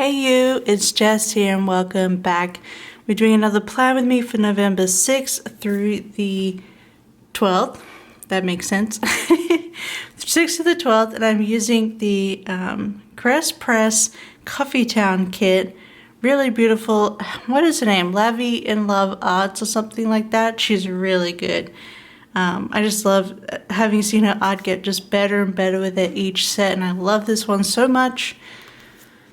Hey you, it's Jess here and welcome back. We're doing another plan with me for November 6th through the 12th. That makes sense. 6th to the 12th, and I'm using the Press Coffeetown kit. Really beautiful. What is her name? Lavi in Love Arts or something like that. She's really good. I just love having seen her art get just better and better with it each set, and I love this one so much.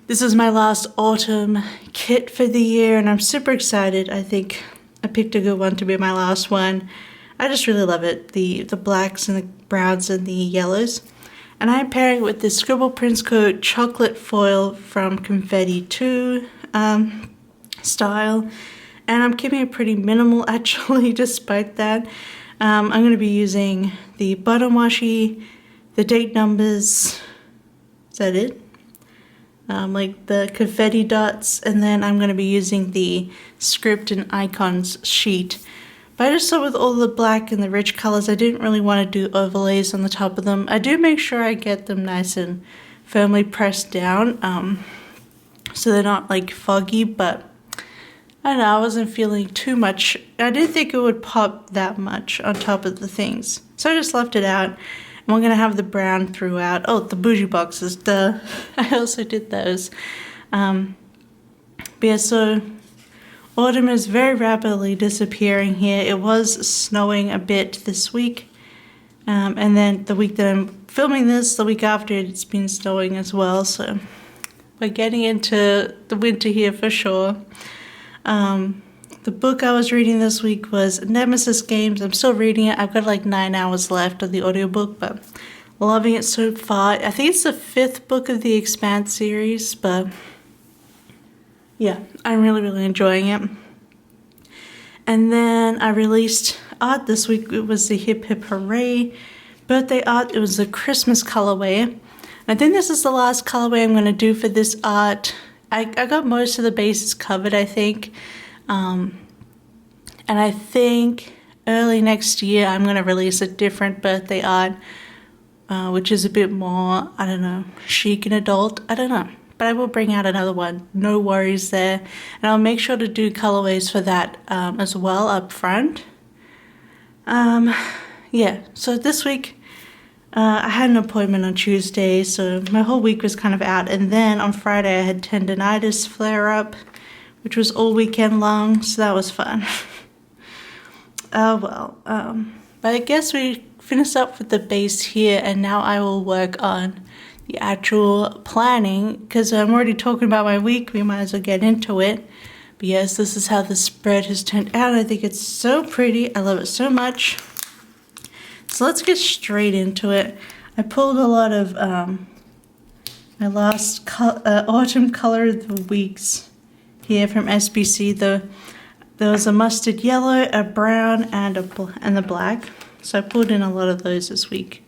This is my last autumn kit for the year, and I'm super excited. I think I picked a good one to be my last one. I just really love it. The blacks and the browns and the yellows. And I'm pairing it with the Scribble Prints Co chocolate foil from Confetti 2 style. And I'm keeping it pretty minimal actually, despite that. I'm going to be using the button washi, the date numbers. Is that it? Like the confetti dots, and then I'm going to be using the script and icons sheet. But I just thought with all the black and the rich colors, I didn't really want to do overlays on the top of them. I do make sure I get them nice and firmly pressed down, so they're not like foggy, but I don't know, I wasn't feeling too much. I didn't think it would pop that much on top of the things, so I just left it out. And we're going to have the brown throughout. Oh, the bougie boxes, duh. I also did those. But yeah, so autumn is very rapidly disappearing here. It was snowing a bit this week. And then the week that I'm filming this, the week after, it's been snowing as well. So we're getting into the winter here for sure. The book I was reading this week was Nemesis Games. I'm still reading it. I've got like 9 hours left of the audiobook, but loving it so far. I think it's the 5th book of the Expanse series, but yeah, I'm really enjoying it. And then I released art this week. It was the Hip Hip Hooray birthday art. It was the Christmas colorway. I think this is the last colorway I'm going to do for this art. I got most of the bases covered, I think. And I think early next year I'm going to release a different birthday art, which is a bit more, I don't know, chic and adult. I don't know. But I will bring out another one. No worries there. And I'll make sure to do colorways for that as well up front. Yeah, so this week I had an appointment on Tuesday, so my whole week was kind of out. And then on Friday I had tendonitis flare up, which was all weekend long, so that was fun. Oh well, but I guess we finished up with the base here, and now I will work on the actual planning, because I'm already talking about my week, we might as well get into it. But yes, this is how the spread has turned out. I think it's so pretty, I love it so much. So let's get straight into it. I pulled a lot of my last autumn color of the weeks here from SBC. There was a mustard yellow, a brown, and the black. So I pulled in a lot of those this week.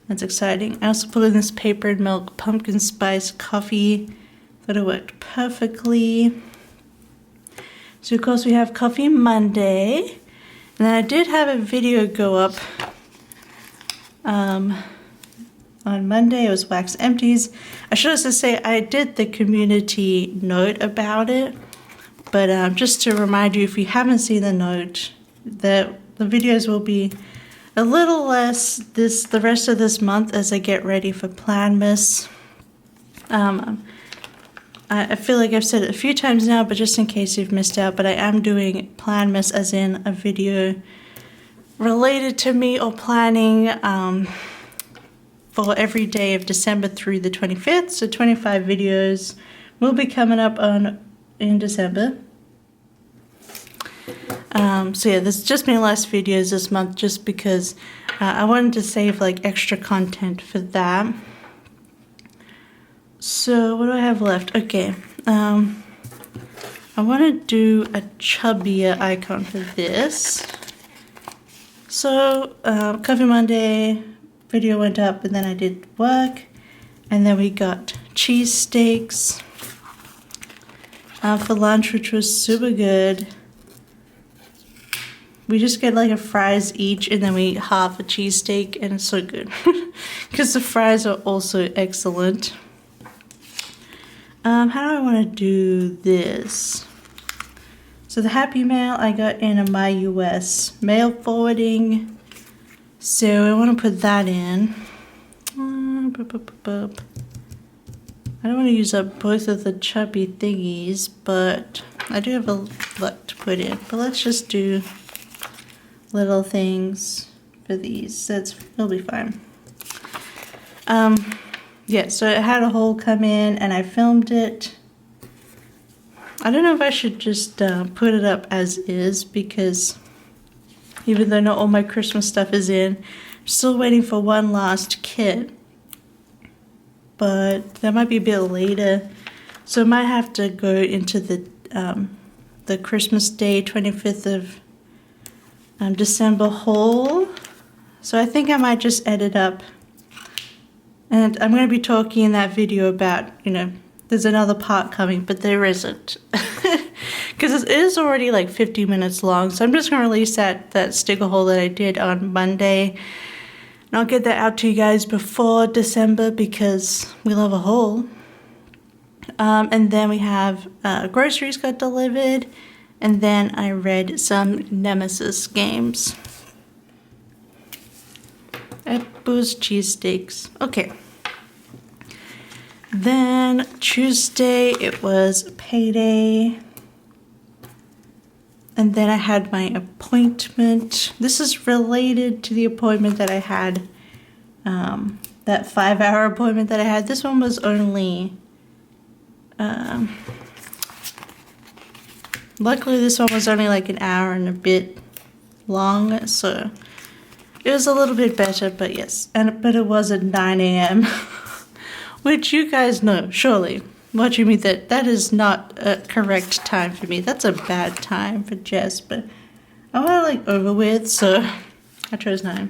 That's exciting. I also pulled in this paper and milk pumpkin spice coffee. Thought it worked perfectly. So of course we have Coffee Monday. And then I did have a video go up on Monday. It was Wax Empties. I should also say I did the community note about it. But just to remind you, if you haven't seen the note, the videos will be a little less the rest of this month as I get ready for Planmas. I feel like I've said it a few times now, but just in case you've missed out, but I am doing Planmas as in a video related to me or planning for every day of December through the 25th. So 25 videos will be coming up in December. So yeah, there's just been less videos this month just because I wanted to save like extra content for that. So what do I have left? Okay, I want to do a chubbier icon for this. So Coffee Monday video went up, and then I did work, and then we got cheesesteaks for lunch, which was super good. We just get like a fries each, and then we eat half a cheesesteak, and it's so good because the fries are also excellent. How do I want to do this? So the Happy Mail I got in a My US mail forwarding. So I want to put that in. I don't want to use up both of the chubby thingies, but I do have a lot to put in. But let's just do little things for these. It'll be fine. Yeah, so it had a hole come in and I filmed it. I don't know if I should just put it up as is, because even though not all my Christmas stuff is in, I'm still waiting for one last kit. But that might be a bit later, so I might have to go into the Christmas Day 25th of December haul. So I think I might just edit up, and I'm going to be talking in that video about, you know, there's another part coming, but there isn't. Because it is already like 50 minutes long, so I'm just going to release that sticker haul that I did on Monday. And I'll get that out to you guys before December, because we love a haul. And then we have groceries got delivered, and then I read some Nemesis games. Booze cheesesteaks. Okay. Then Tuesday it was payday. And then I had my appointment. This is related to the appointment that I had, that 5-hour appointment that I had. This one was only, luckily this one was only like an hour and a bit long, so it was a little bit better, but yes. But it was at 9 a.m., which you guys know, surely. Watching me, that is not a correct time for me. That's a bad time for Jess, but I want to like over with, so I chose 9.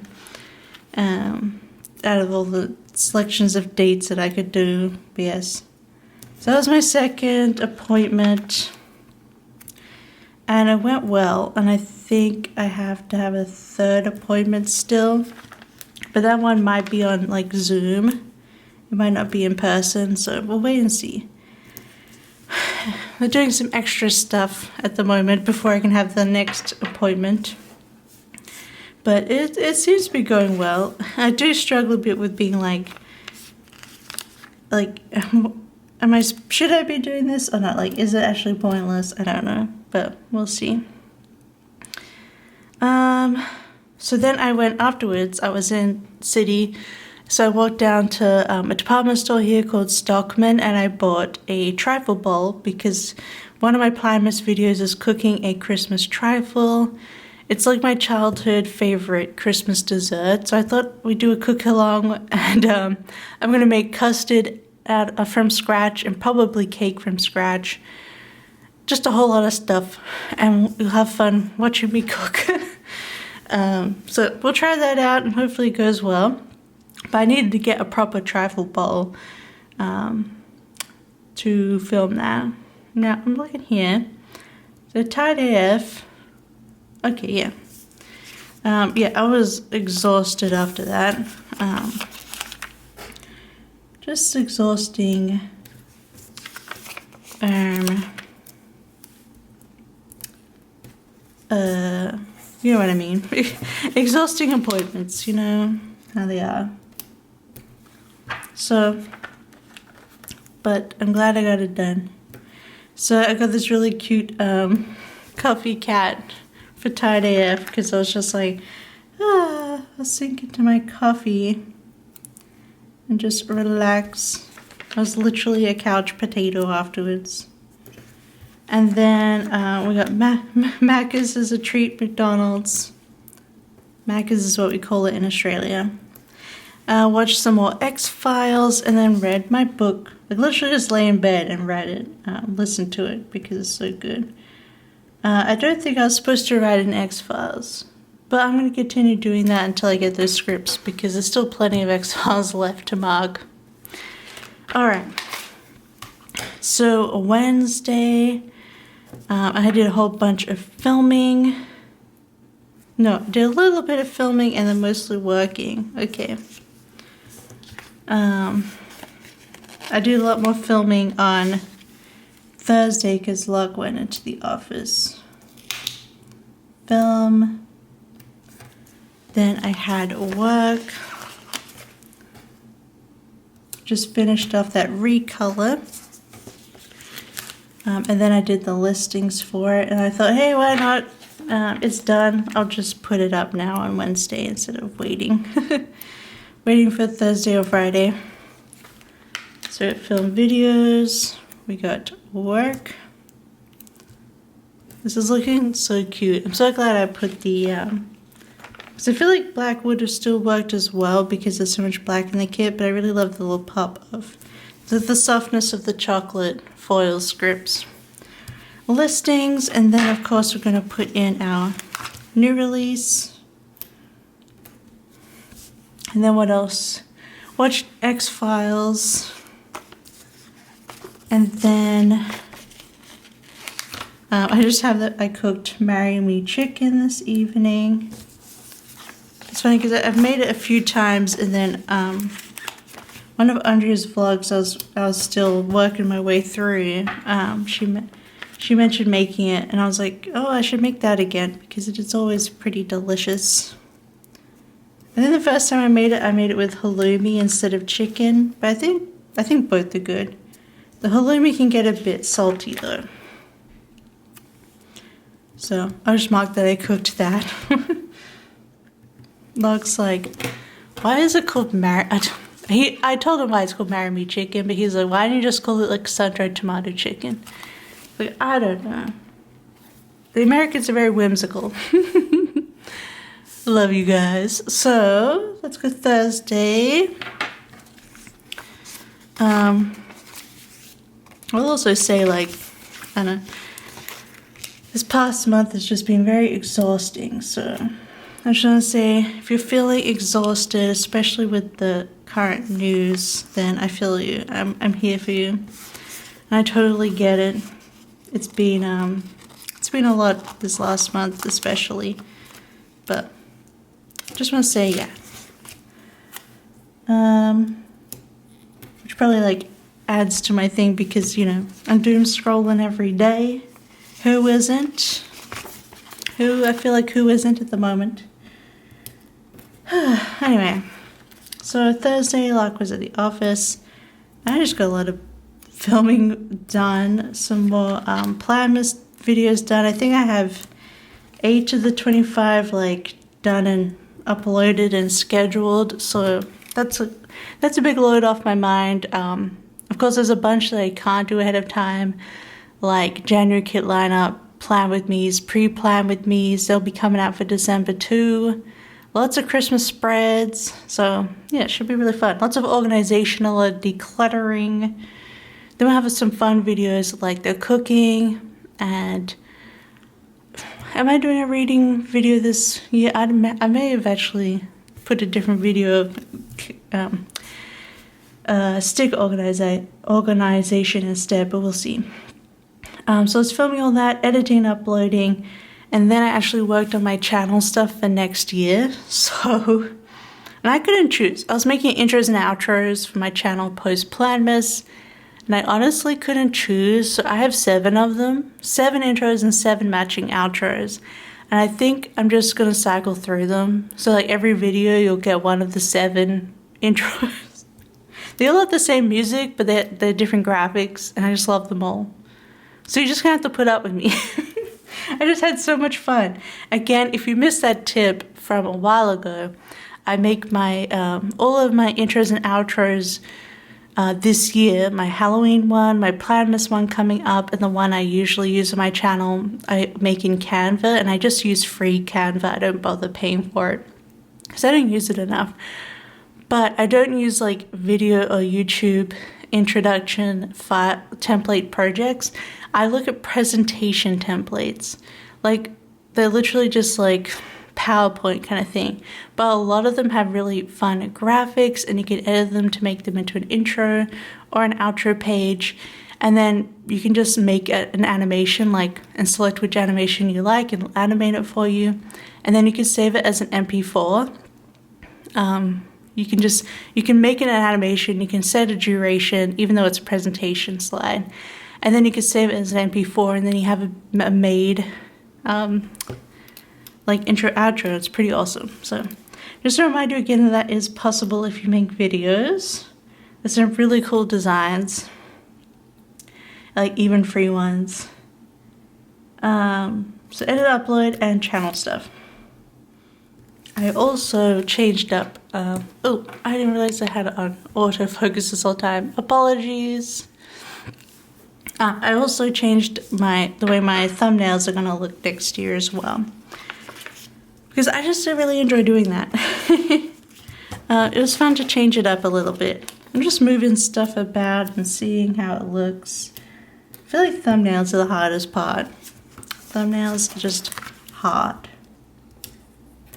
Out of all the selections of dates that I could do, yes. So that was my second appointment, and it went well, and I think I have to have a third appointment still, but that one might be on like Zoom. It might not be in person, so we'll wait and see. We're doing some extra stuff at the moment before I can have the next appointment. But it seems to be going well. I do struggle a bit with being like, should I be doing this or not? Like, is it actually pointless? I don't know, but we'll see. So then I went afterwards. I was in city. So I walked down to a department store here called Stockman, and I bought a trifle bowl because one of my Primus videos is cooking a Christmas trifle. It's like my childhood favorite Christmas dessert, so I thought we'd do a cook-along, and I'm going to make custard from scratch and probably cake from scratch. Just a whole lot of stuff, and you'll have fun watching me cook. So we'll try that out, and hopefully it goes well. But I needed to get a proper trifle bowl to film that. Now, I'm looking here. So tight AF. Okay, yeah. Yeah, I was exhausted after that. Just exhausting. You know what I mean. Exhausting appointments, you know how they are. So, but I'm glad I got it done. So I got this really cute coffee cat for Tired AF because I was just like, I'll sink into my coffee and just relax. I was literally a couch potato afterwards. And then we got Macca's as a treat, McDonald's. Macca's is what we call it in Australia. Watched some more X-Files and then read my book. Like literally just lay in bed and read it, listened to it because it's so good. I don't think I was supposed to write an X-Files, but I'm going to continue doing that until I get those scripts because there's still plenty of X-Files left to mark. Alright, so Wednesday, I did a whole bunch of filming. No, did a little bit of filming and then mostly working. Okay. I did a lot more filming on Thursday because Luck went into the office. Film. Then I had work. Just finished off that recolor. And then I did the listings for it, and I thought, hey, why not? It's done. I'll just put it up now on Wednesday instead of waiting. Waiting for Thursday or Friday. So film videos. We got work. This is looking so cute. I'm so glad I put the, because I feel like black would have still worked as well because there's so much black in the kit, but I really love the little pop of the softness of the chocolate foil scripts. Listings, and then of course we're going to put in our new release. And then what else? Watch X-Files. And then I just have that I cooked Marry Me Chicken this evening. It's funny because I've made it a few times, and then one of Andrea's vlogs I was still working my way through. She mentioned making it, and I was like, oh, I should make that again because it is always pretty delicious. And then the first time I made it with halloumi instead of chicken, but I think both are good. The halloumi can get a bit salty though. So I'll just mark that I cooked that. Looks like, why is it called I told him why it's called Marry Me Chicken, but he's like, why don't you just call it like sun-dried tomato chicken? Like, I don't know. The Americans are very whimsical. Love you guys. So let's go Thursday. I'll also say, like, I don't know, this past month has just been very exhausting, so I just want to say, if you're feeling exhausted, especially with the current news, then I feel you. I'm here for you. And I totally get it. It's been a lot this last month, especially. But just want to say, yeah. Which probably like adds to my thing because, you know, I'm doom scrolling every day. Who isn't? I feel like who isn't at the moment? Anyway, so Thursday, Locke was at the office. I just got a lot of filming done, some more Planmas videos done. I think I have 8 of the 25 like done and uploaded and scheduled, so that's a big load off my mind. Of course, there's a bunch that I can't do ahead of time, like January kit lineup, plan with me's, pre-plan with me's. They'll be coming out for December too. Lots of Christmas spreads, so yeah, it should be really fun. Lots of organizational decluttering. Then we'll have some fun videos like the cooking, and am I doing a reading video this year? I may have actually put a different video of stick organization instead, but we'll see. So it's filming all that, editing, uploading, and then I actually worked on my channel stuff for next year. So, and I couldn't choose. I was making intros and outros for my channel post Planmas, and I honestly couldn't choose. So I have 7 of them, 7 intros and 7 matching outros. And I think I'm just gonna cycle through them. So like every video you'll get one of the 7 intros. They all have the same music, but they're different graphics, and I just love them all. So you're just gonna have to put up with me. I just had so much fun. Again, if you missed that tip from a while ago, I make my all of my intros and outros this year. My Halloween one, my Planmas one coming up, and the one I usually use on my channel, I make in Canva, and I just use free Canva. I don't bother paying for it because I don't use it enough. But I don't use like video or YouTube introduction template projects. I look at presentation templates. Like they're literally just like PowerPoint kind of thing. But a lot of them have really fun graphics, and you can edit them to make them into an intro or an outro page. And then you can just make an animation and select which animation you like and it'll animate it for you. And then you can save it as an MP4. You can make it an animation, you can set a duration, even though it's a presentation slide. and then you can save it as an MP4, and then you have a made like intro outro. It's pretty awesome. So just a reminder again that is possible if you make videos. There's some really cool designs, like even free ones. So edit, upload, and channel stuff. I also changed up, oh, I didn't realize I had it on autofocus this whole time. Apologies. I also changed the way my thumbnails are gonna look next year as well. Because I just really enjoy doing that. It was fun to change it up a little bit. I'm just moving stuff about and seeing how it looks. I feel like thumbnails are the hardest part. Thumbnails are just hard.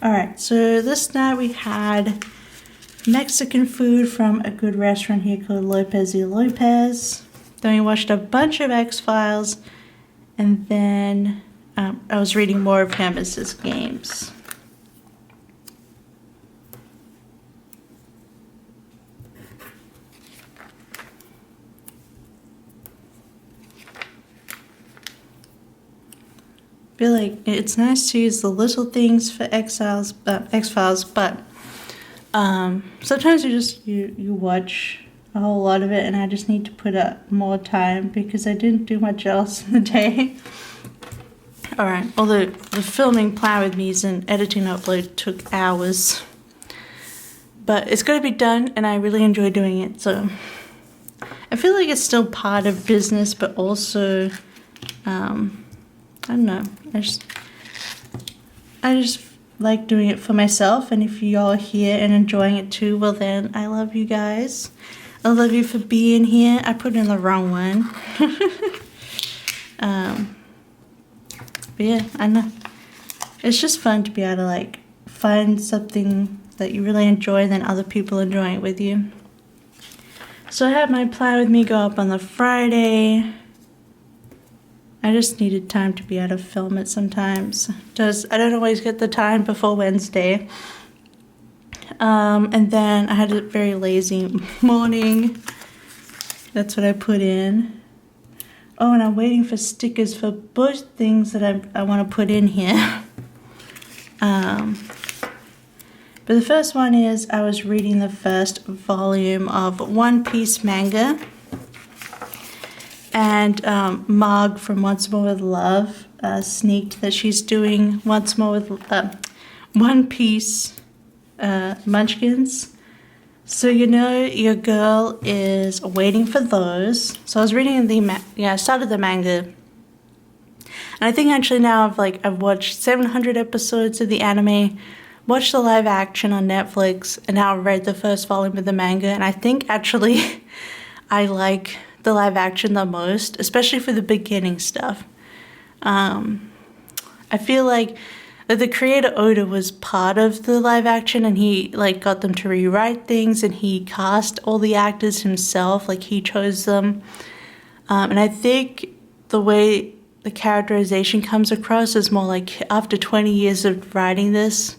Alright, so this night we had Mexican food from a good restaurant here called Lopez y Lopez. Then we watched a bunch of X-Files, and then I was reading more of Nemesis games. I feel like it's nice to use the little things for X-Files, but sometimes you watch a whole lot of it, and I just need to put up more time because I didn't do much else in the day. Alright, although the filming Plan With Me's and editing upload took hours, but it's going to be done, and I really enjoy doing it. So I feel like it's still part of business, but also I don't know. I just like doing it for myself, and if y'all are here and enjoying it too, well then I love you guys. I love you for being here. I put in the wrong one. But yeah, I know. It's just fun to be able to like find something that you really enjoy and then other people enjoying it with you. So I had my Plan With Me go up on the Friday. I just needed time to be able to film it sometimes. I don't always get the time before Wednesday. And then I had a very lazy morning. That's what I put in. Oh, and I'm waiting for stickers for both things that I want to put in here. But the first one is I was reading the first volume of One Piece manga. And Marg from Once More With Love sneaked that she's doing Once More with One Piece munchkins. So you know your girl is waiting for those. So I was reading I started the manga. And I think actually now I've watched 700 episodes of the anime, watched the live action on Netflix, and now I've read the first volume of the manga. And I think actually I like the live action the most, especially for the beginning stuff. I feel like the creator Oda was part of the live action, and he got them to rewrite things, and he cast all the actors himself, he chose them. And I think the way the characterization comes across is more like after 20 years of writing this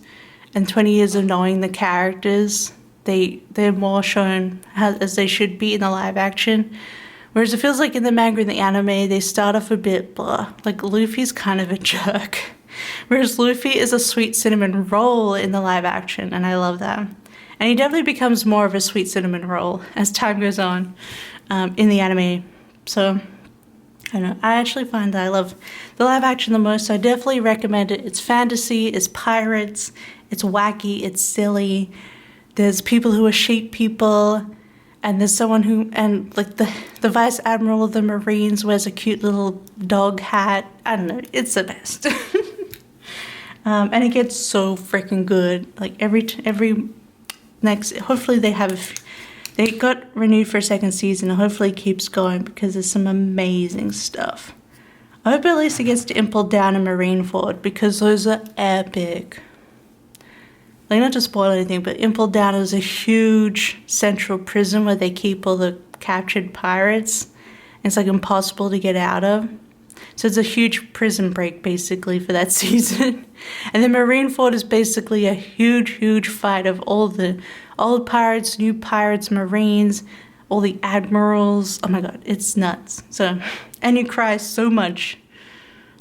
and 20 years of knowing the characters, they're more shown as they should be in the live action. Whereas it feels like in the manga and the anime, they start off a bit blah. Like Luffy's kind of a jerk. Whereas Luffy is a sweet cinnamon roll in the live action, and I love that. And he definitely becomes more of a sweet cinnamon roll as time goes on in the anime. So, I don't know. I actually find that I love the live action the most, so I definitely recommend it. It's fantasy, it's pirates, it's wacky, it's silly. There's people who are sheep people. And there's someone who, and the vice admiral of the Marines wears a cute little dog hat. I don't know, it's the best. And it gets so freaking good. Every next, hopefully they got renewed for a second season, and hopefully it keeps going because there's some amazing stuff. I hope at least it gets to Impel Down and Marineford because those are epic. Not to spoil anything, but Impel Down is a huge central prison where they keep all the captured pirates. It's impossible to get out of. So it's a huge prison break basically for that season. And then Marineford is basically a huge fight of all the old pirates, new pirates, Marines, all the admirals. Oh my god, it's nuts. So, and you cry so much.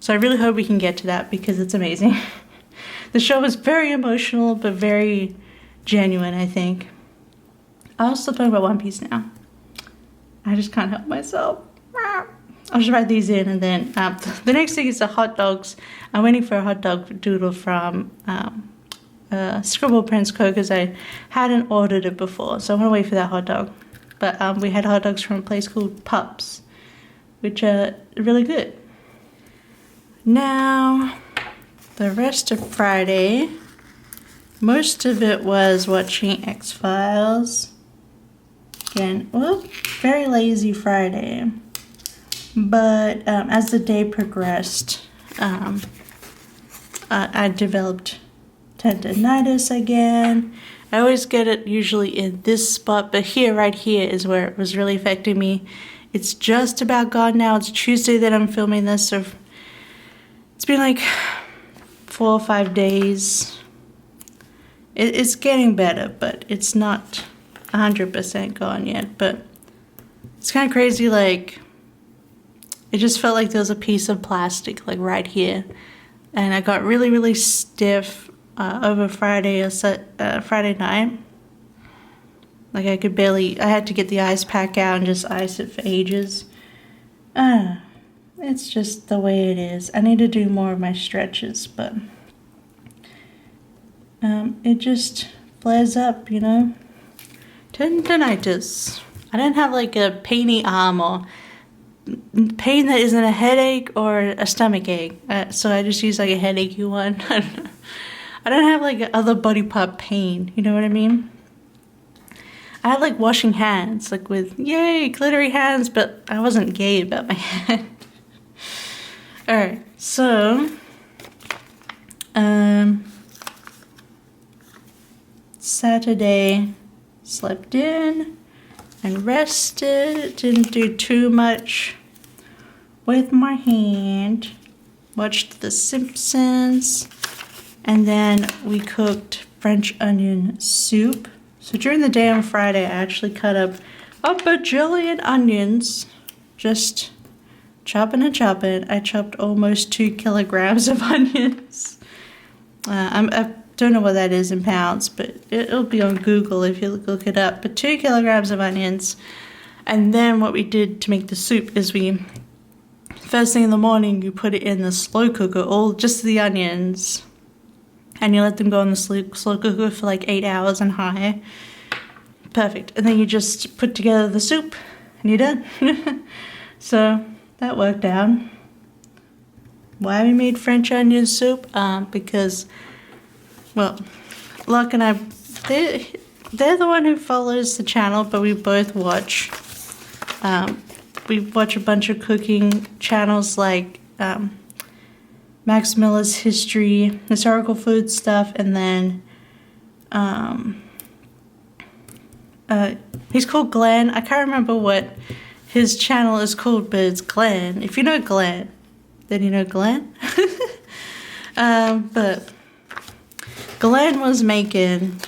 So I really hope we can get to that because it's amazing. The show was very emotional, but very genuine, I think. I'll stop talking about One Piece now. I just can't help myself. I'll just write these in, and then the next thing is the hot dogs. I'm waiting for a hot dog doodle from Scribble Prints Co because I hadn't ordered it before, so I'm gonna wait for that hot dog. But we had hot dogs from a place called Pups, which are really good. Now, the rest of Friday, most of it was watching X-Files. Again, well, very lazy Friday. But as the day progressed, I developed tendonitis again. I always get it usually in this spot, but here, right here, is where it was really affecting me. It's just about gone now. It's Tuesday that I'm filming this, so it's been like 4 or 5 days. It's getting better, but it's not 100% gone yet. But it's kind of crazy, like, it just felt like there was a piece of plastic, like, right here. And I got really, really stiff over Friday night. Like, I had to get the ice pack out and just ice it for ages. It's just the way it is. I need to do more of my stretches, but it just flares up, you know? Tendonitis. I don't have like a painy arm or pain that isn't a headache or a stomach ache. So I just use like a headachy one. I don't have like other body part pain, you know what I mean? I had like washing hands, like with yay, glittery hands, but I wasn't gay about my hand. Alright, so Saturday, slept in and rested, didn't do too much with my hand, watched The Simpsons, and then we cooked French onion soup. So during the day on Friday, I actually cut up a bajillion onions, just chopping and chopping. I chopped almost 2 kilograms of onions. I don't know what that is in pounds, but it'll be on Google if you look it up. But 2 kilograms of onions. And then what we did to make the soup is first thing in the morning, you put it in the slow cooker, just the onions. And you let them go in the slow cooker for like 8 hours on high. Perfect. And then you just put together the soup and you're done. So that worked out. Why we made French onion soup? Because, well, Locke and I, they're the one who follows the channel, but we both watch. We watch a bunch of cooking channels like Max Miller's historical food stuff, and then he's called Glenn. I can't remember what his channel is called, but it's Glenn. If you know Glenn, then you know Glenn. But Glenn was making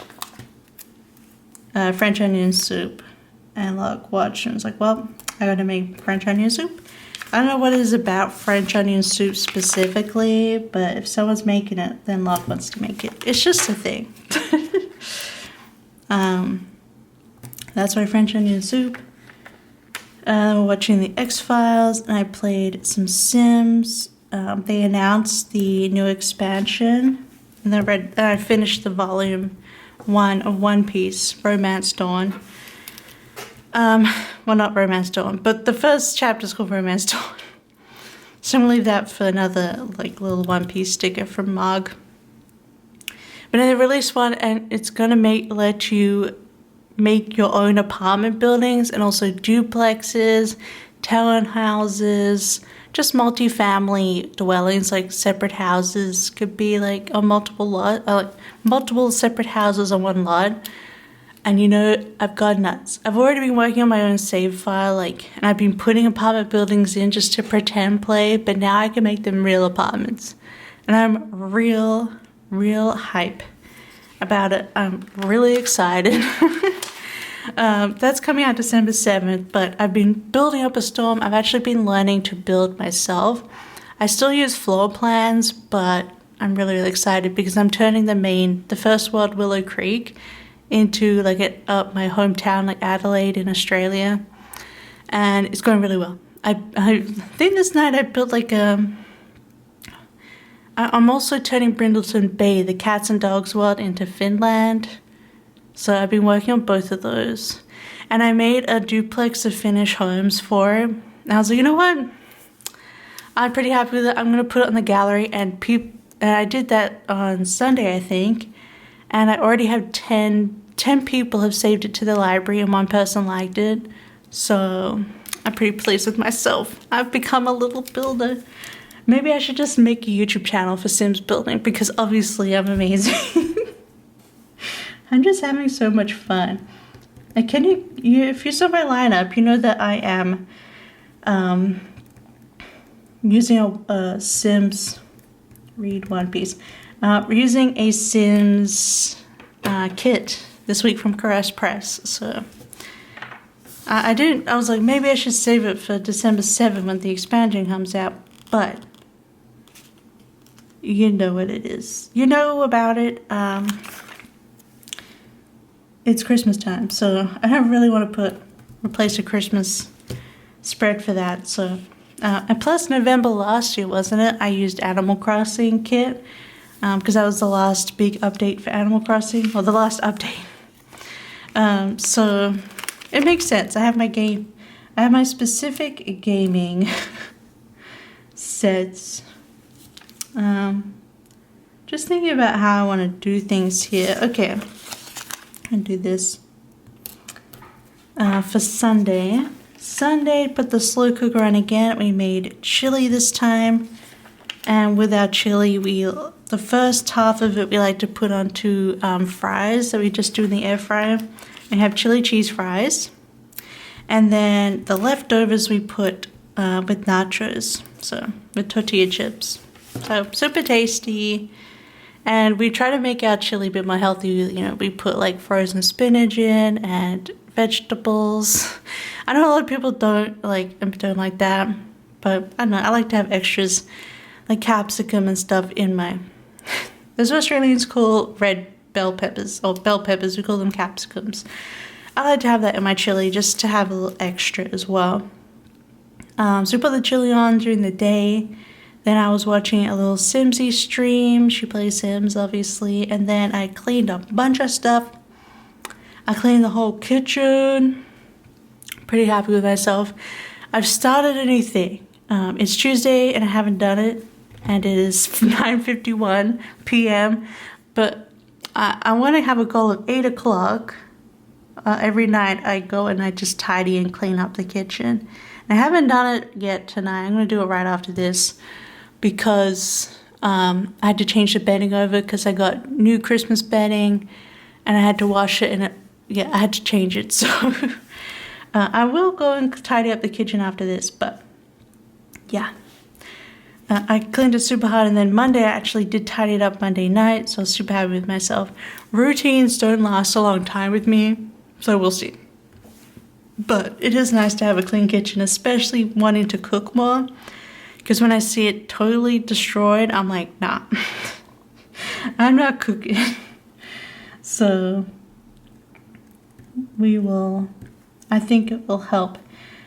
French onion soup, and Locke watched and was like, well, I gotta make French onion soup. I don't know what it is about French onion soup specifically, but if someone's making it, then Locke wants to make it. It's just a thing. That's why French onion soup. Watching the X-Files, and I played some Sims. They announced the new expansion, and I finished the volume 1 of One Piece, Romance Dawn. Well, not Romance Dawn, but the first chapter is called Romance Dawn. So I'm gonna leave that for another like little One Piece sticker from Mog. But they released one, and it's gonna let you make your own apartment buildings, and also duplexes, townhouses, just multi-family dwellings, like separate houses could be like on multiple separate houses on one lot. And you know, I've gone nuts. I've already been working on my own save file, and I've been putting apartment buildings in just to pretend play, but now I can make them real apartments. And I'm real hype about it. I'm really excited. That's coming out December 7th, but I've been building up a storm. I've actually been learning to build myself. I still use floor plans, but I'm really, really excited because I'm turning the first world Willow Creek into like my hometown, like Adelaide in Australia. And it's going really well. I think this night I built like I'm also turning Brindleton Bay, the cats and dogs world, into Finland. So I've been working on both of those. And I made a duplex of finished homes for it. And I was like, you know what? I'm pretty happy with it. I'm going to put it on the gallery. And I did that on Sunday, I think. And I already have 10 people have saved it to the library and one person liked it. So I'm pretty pleased with myself. I've become a little builder. Maybe I should just make a YouTube channel for Sims building because obviously I'm amazing. I'm just having so much fun. And if you saw my lineup, you know that I am using a Sims, read One Piece, using a Sims kit this week from Caress Press. So I was like, maybe I should save it for December 7th when the expansion comes out, but you know what it is. You know about it. It's Christmas time, so I don't really want to replace a Christmas spread for that. So, and plus November last year, wasn't it? I used Animal Crossing kit because that was the last big update for Animal Crossing, or the last update. So it makes sense. I have my specific gaming sets. Just thinking about how I want to do things here. Okay, and do this for Sunday. Put the slow cooker on again. We made chili this time, and with our chili, the first half of it we like to put onto fries that we just do in the air fryer. We have chili cheese fries, and then the leftovers we put with nachos, so with tortilla chips. So super tasty. And we try to make our chili a bit more healthy. You know, we put like frozen spinach in and vegetables. I know a lot of people don't like that, but I don't know, I like to have extras like capsicum and stuff in my there's what Australians call red bell peppers, or bell peppers, we call them capsicums. I like to have that in my chili just to have a little extra as well. So we put the chili on during the day. Then I was watching a little Simsy stream. She plays Sims, obviously. And then I cleaned a bunch of stuff. I cleaned the whole kitchen. Pretty happy with myself. I've started a new thing. It's Tuesday and I haven't done it. And it is 9:51 p.m. But I want to have a goal of 8 o'clock. Every night I go and I just tidy and clean up the kitchen. I haven't done it yet tonight. I'm going to do it right after this because I had to change the bedding over because I got new Christmas bedding and I had to wash it and I had to change it. So I will go and tidy up the kitchen after this, but yeah. I cleaned it super hard, and then Monday I actually did tidy it up Monday night, so I was super happy with myself. Routines don't last a long time with me, so we'll see. But it is nice to have a clean kitchen, especially wanting to cook more. Because when I see it totally destroyed, I'm like, nah. I'm not cooking. So I think it will help.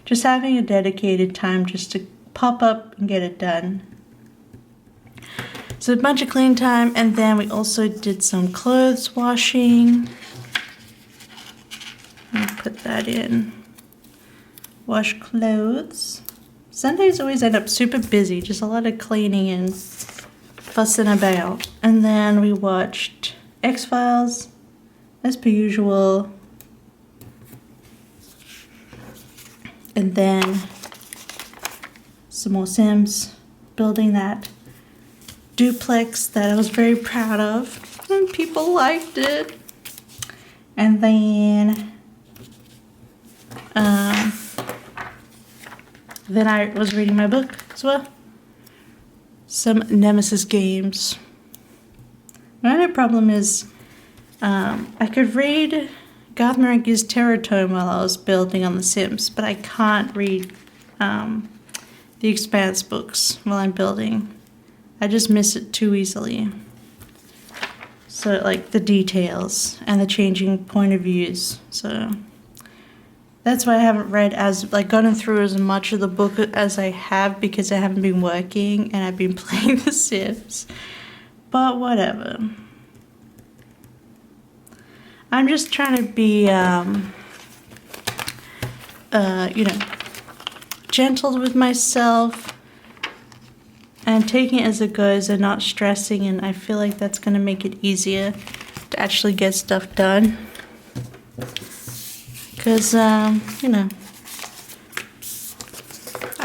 Just having a dedicated time just to pop up and get it done. So a bunch of clean time, and then we also did some clothes washing. I'll put that in. Wash clothes. Sundays always end up super busy, just a lot of cleaning and fussing about. And then we watched X-Files, as per usual. And then some more Sims, building that duplex that I was very proud of. And people liked it. And then I was reading my book as well. Some Nemesis games. My only problem is I could read Garthmark used Terratone while I was building on The Sims, but I can't read the Expanse books while I'm building. I just miss it too easily. So like the details and the changing point of views. So that's why I haven't read gotten through as much of the book as I have, because I haven't been working and I've been playing The Sims. But whatever. I'm just trying to be, gentle with myself and taking it as it goes and not stressing, and I feel like that's going to make it easier to actually get stuff done. Because, I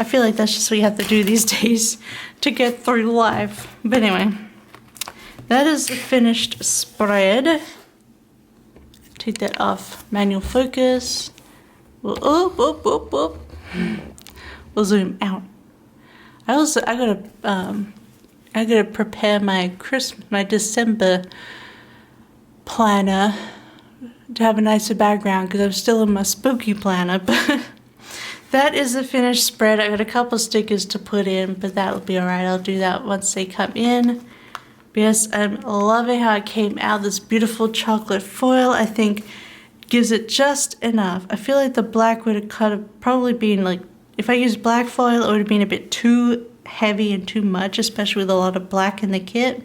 feel like that's just what you have to do these days to get through life. But anyway, that is the finished spread. Take that off manual focus. We'll zoom out. I gotta prepare my December planner to have a nicer background, because I'm still in my spooky planner. But that is the finished spread. I got a couple stickers to put in, but that'll be alright. I'll do that once they come in. Yes, I'm loving how it came out. This beautiful chocolate foil, I think, gives it just enough. I feel like the black would have probably been like, if I used black foil, it would have been a bit too heavy and too much, especially with a lot of black in the kit.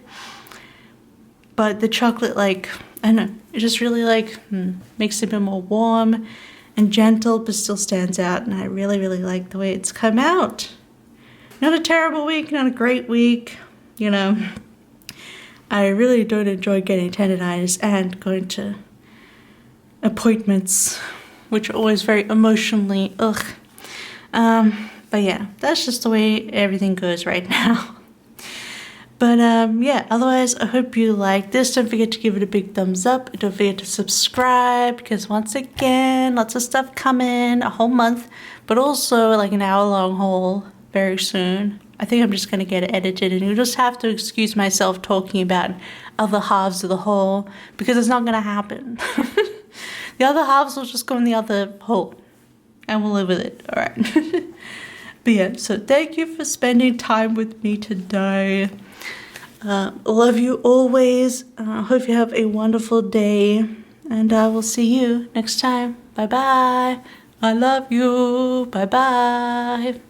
But the chocolate, like, I don't know, it just really makes it a bit more warm and gentle, but still stands out. And I really, really like the way it's come out. Not a terrible week, not a great week, I really don't enjoy getting tendonitis and going to appointments, which are always very emotionally ugh. But yeah, that's just the way everything goes right now. But yeah, otherwise, I hope you like this. Don't forget to give it a big thumbs up. Don't forget to subscribe, because once again, lots of stuff coming, a whole month, but also like an hour-long haul very soon. I think I'm just going to get it edited, and you'll just have to excuse myself talking about other halves of the haul, because it's not going to happen. The other halves will just go in the other hole, and we'll live with it. All right. But yeah, so thank you for spending time with me today. Love you always. Hope you have a wonderful day, and I will see you next time. Bye-bye. I love you. Bye-bye.